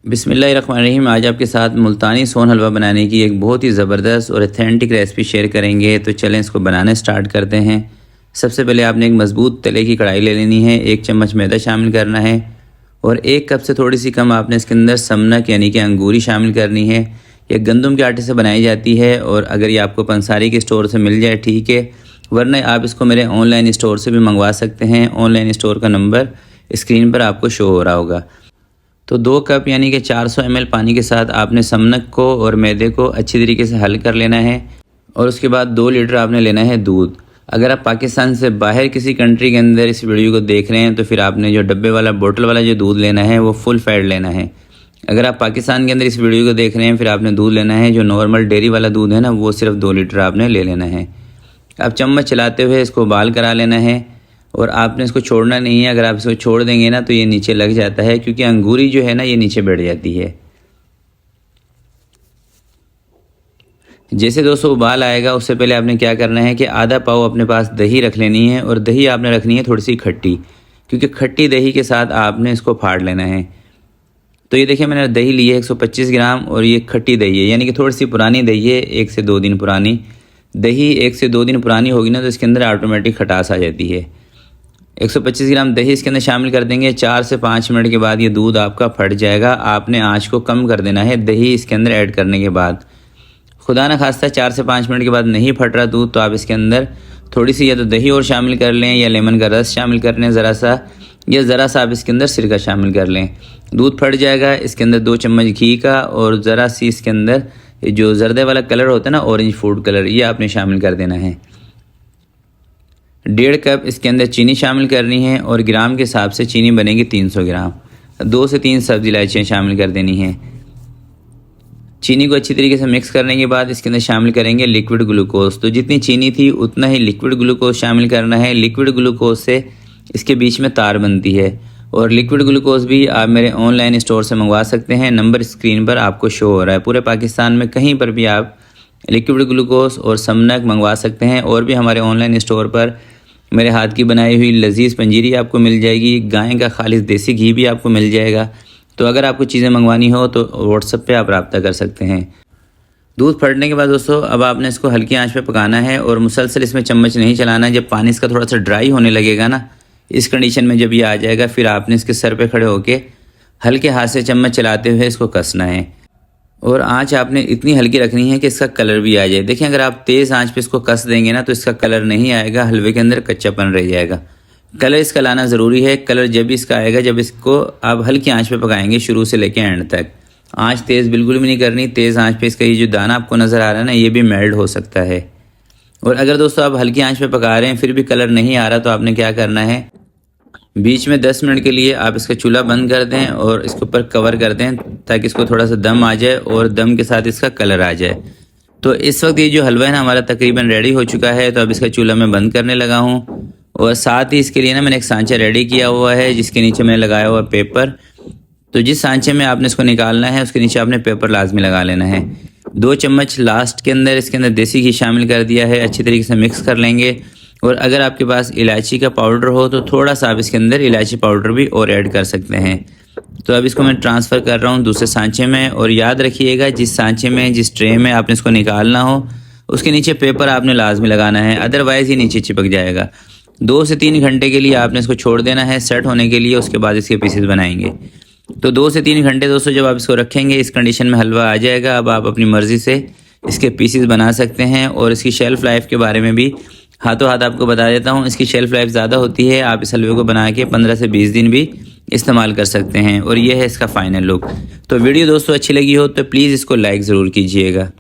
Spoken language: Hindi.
बिस्मिल्लाहिर्रहमानिर्रहीम। आज आपके साथ मुल्तानी सोन हलवा बनाने की एक बहुत ही ज़बरदस्त और ऑथेंटिक रेसिपी शेयर करेंगे। तो चलें इसको बनाना स्टार्ट करते हैं। सबसे पहले आपने एक मज़बूत तले की कढ़ाई ले लेनी है, 1 चम्मच मैदा शामिल करना है और 1 कप से थोड़ी सी कम आपने इसके अंदर समनक यानी कि अंगूरी शामिल करनी है। यह गंदम के आटे से बनाई जाती है और अगर ये आपको पंसारी के स्टोर से मिल जाए ठीक है, वरना आप इसको मेरे ऑनलाइन स्टोर से भी मंगवा सकते हैं। ऑनलाइन स्टोर का नंबर स्क्रीन पर आपको शो हो रहा होगा। तो 2 कप यानी कि 400 ml पानी के साथ आपने समनक को और मैदे को अच्छी तरीके से हल कर लेना है और उसके बाद 2 लीटर आपने लेना है दूध। अगर आप पाकिस्तान से बाहर किसी कंट्री के अंदर इस वीडियो को देख रहे हैं तो फिर आपने जो डब्बे वाला बोतल वाला जो दूध लेना है वो फुल फैट लेना है। अगर आप पाकिस्तान के अंदर इस वीडियो को देख रहे हैं फिर आपने दूध लेना है जो नॉर्मल डेयरी वाला दूध है ना, वो सिर्फ 2 लीटर आपने ले लेना है। अब चम्मच चलाते हुए इसको उबाल करा लेना है और आपने इसको छोड़ना नहीं है। अगर आप इसको छोड़ देंगे ना तो ये नीचे लग जाता है, क्योंकि अंगूरी जो है ना ये नीचे बैठ जाती है। जैसे दोस्तों उबाल आएगा उससे पहले आपने क्या करना है कि आधा पाव अपने पास दही रख लेनी है और दही आपने रखनी है थोड़ी सी खट्टी, क्योंकि खट्टी दही के साथ आपने इसको फाड़ लेना है। तो ये देखिए मैंने दही ली है 125 ग्राम और ये खट्टी दही है, यानी कि थोड़ी सी पुरानी दही है, 1 से 2 दिन पुरानी। दही 1 से 2 दिन पुरानी होगी ना तो इसके अंदर ऑटोमेटिक खटास आ जाती है। 125 ग्राम दही इसके अंदर शामिल कर देंगे। 4 से 5 मिनट के बाद ये दूध आपका फट जाएगा। आपने आंच को कम कर देना है दही इसके अंदर ऐड करने के बाद। खुदा न खास्ता 4 से 5 मिनट के बाद नहीं फट रहा दूध तो आप इसके अंदर थोड़ी सी या तो दही और शामिल कर लें या लेमन का रस शामिल कर लें ज़रा सा, या ज़रा सा आप इसके अंदर सिरका शामिल कर लें। दूध फट जाएगा। इसके अंदर 2 चम्मच घी का और ज़रा सी इसके अंदर जो जर्दे वाला कलर होता है ना, ऑरेंज फूड कलर, ये आपने शामिल कर देना है। 1.5 कप इसके अंदर चीनी शामिल करनी है और ग्राम के हिसाब से चीनी बनेगी 300 ग्राम। 2 से 3 सब्ज़ी इलायचियाँ शामिल कर देनी है। चीनी को अच्छी तरीके से मिक्स करने के बाद इसके अंदर शामिल करेंगे लिक्विड ग्लूकोज। तो जितनी चीनी थी उतना ही लिक्विड ग्लूकोज शामिल करना है। लिक्विड ग्लूकोज से इसके बीच में तार बनती है और लिक्विड ग्लूकोज भी आप मेरे ऑनलाइन स्टोर से मंगवा सकते हैं। नंबर स्क्रीन पर आपको शो हो रहा है। पूरे पाकिस्तान में कहीं पर भी आप लिक्विड ग्लूकोज और समनक मंगवा सकते हैं। और भी हमारे ऑनलाइन स्टोर पर मेरे हाथ की बनाई हुई लजीज़ पंजीरी आपको मिल जाएगी। गाय का खालिश देसी घी भी आपको मिल जाएगा। तो अगर आपको चीज़ें मंगवानी हो तो व्हाट्सएप पे आप रब्ता कर सकते हैं। दूध फटने के बाद दोस्तों अब आपने इसको हल्की आंच पे पकाना है और मुसलसल इसमें चम्मच नहीं चलाना है। जब पानी इसका थोड़ा सा ड्राई होने लगेगा ना, इस कंडीशन में जब ये आ जाएगा फिर आपने इसके सर पे खड़े होकर हल्के हाथ से चम्मच चलाते हुए इसको कसना है और आंच आपने इतनी हल्की रखनी है कि इसका कलर भी आ जाए। देखिए अगर आप तेज़ आंच पे इसको कस देंगे ना तो इसका कलर नहीं आएगा, हलवे के अंदर कच्चापन रह जाएगा। कलर इसका लाना ज़रूरी है। कलर जब भी इसका आएगा जब इसको आप हल्की आंच पे पकाएंगे शुरू से लेके एंड तक। आंच तेज़ बिल्कुल भी नहीं करनी। तेज़ आंच पे इसका ये जो दाना आपको नज़र आ रहा है ना, ये भी मेल्ट हो सकता है। और अगर दोस्तों आप हल्की आंच पे पका रहे हैं फिर भी कलर नहीं आ रहा तो आपने क्या करना है, बीच में 10 मिनट के लिए आप इसका चूल्हा बंद कर दें और इसके ऊपर कवर कर दें ताकि इसको थोड़ा सा दम आ जाए और दम के साथ इसका कलर आ जाए। तो इस वक्त ये जो हलवा है ना हमारा तकरीबन रेडी हो चुका है। तो अब इसका चूल्हा मैं बंद करने लगा हूँ और साथ ही इसके लिए ना मैंने एक सांचा रेडी किया हुआ है जिसके नीचे मैंने लगाया हुआ पेपर। तो जिस सांचे में आपने इसको निकालना है उसके नीचे आपने पेपर लाजमी लगा लेना है। 2 चम्मच लास्ट के अंदर इसके अंदर देसी घी शामिल कर दिया है। अच्छी तरीके से मिक्स कर लेंगे और अगर आपके पास इलायची का पाउडर हो तो थोड़ा सा आप इसके अंदर इलायची पाउडर भी और ऐड कर सकते हैं। तो अब इसको मैं ट्रांसफ़र कर रहा हूँ दूसरे सांचे में। और याद रखिएगा जिस सांचे में जिस ट्रे में आपने इसको निकालना हो उसके नीचे पेपर आपने लाजमी लगाना है, अदरवाइज़ ये नीचे चिपक जाएगा। 2 से 3 घंटे के लिए आपने इसको छोड़ देना है सेट होने के लिए। उसके बाद इसके पीसेस बनाएंगे। तो 2 से 3 घंटे दोस्तों जब आप इसको रखेंगे इस कंडीशन में हलवा आ जाएगा। अब आप अपनी मर्ज़ी से इसके पीसेस बना सकते हैं। और इसकी शेल्फ़ लाइफ के बारे में भी हाथों हाथ आपको बता देता हूँ। इसकी शेल्फ़ लाइफ ज़्यादा होती है। आप इस हलवे को बना के 15 से 20 दिन भी इस्तेमाल कर सकते हैं। और ये है इसका फ़ाइनल लुक। तो वीडियो दोस्तों अच्छी लगी हो तो प्लीज़ इसको लाइक ज़रूर कीजिएगा।